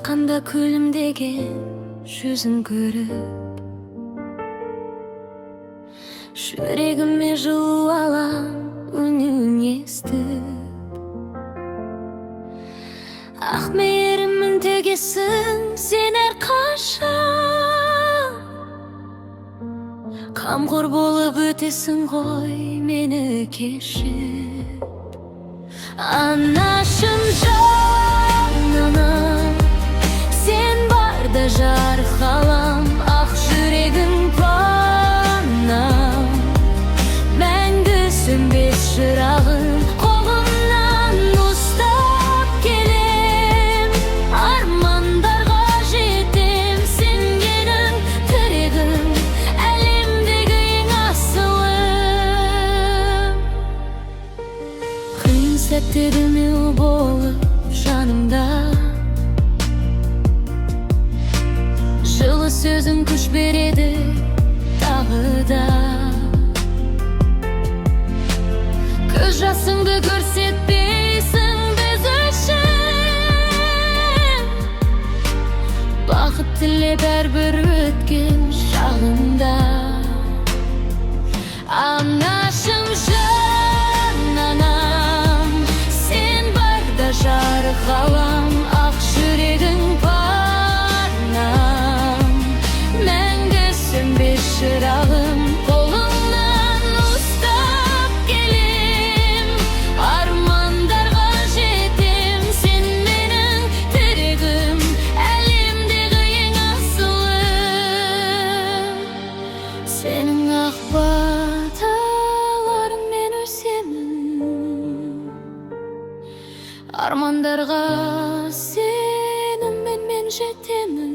Жатқанда күлімдеген жүзін көріп, жүрегіме жылу алам үнін естіп. Ақ мейірімнің төгесің сен әрқашан, қамқор болып өтесің ғой мені кешіп. Анашым жаным, сен барда жарық ғалам, ақ жүрегің панам, мәңгі сөнбес шырағым, қолымнан ұстап келем, армандарға жетем, сенгенің тірегім, әлемдегі ең асылым. Қиын сәтте демеу болып жанымда, жылы сөзің күш береді тағы да. Көз жасыңды көрсетпейсің біз үшін, бақыт тілеп әрбір өткен шағында. Анашым жаным, сен барда жарық ғалам, ақ жүрегің панам, мәңгі сөнбес шырағым, қолыңнан ұстап келем, армандарға жетем, сен менің тірегім, әлемдегі ең асылым. Сенің ақ баталарыңмен өсемін, армандарға сеніммен мен жетемін.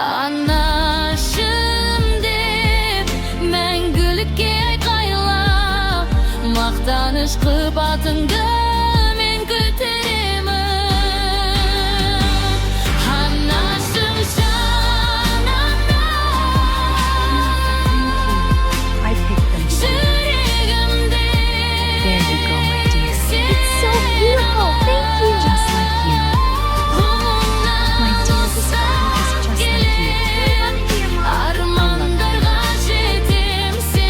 Анашым деп мәңгілікке айқайла, мақтаныш қып атыңды мен көтеремін. Анашым жаным, жүрегімде So beautiful, thank you. Just like you. My dear, this garden is just like you.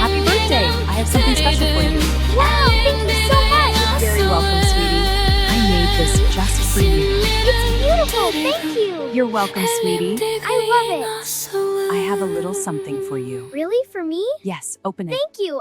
Happy birthday! I have something special for you. Wow, thank you so much. You're very welcome, sweetie. I made this just for you. It's beautiful, thank you. You're welcome, sweetie. I love it. I have a little something for you. Really, for me? Yes, open it. Thank you.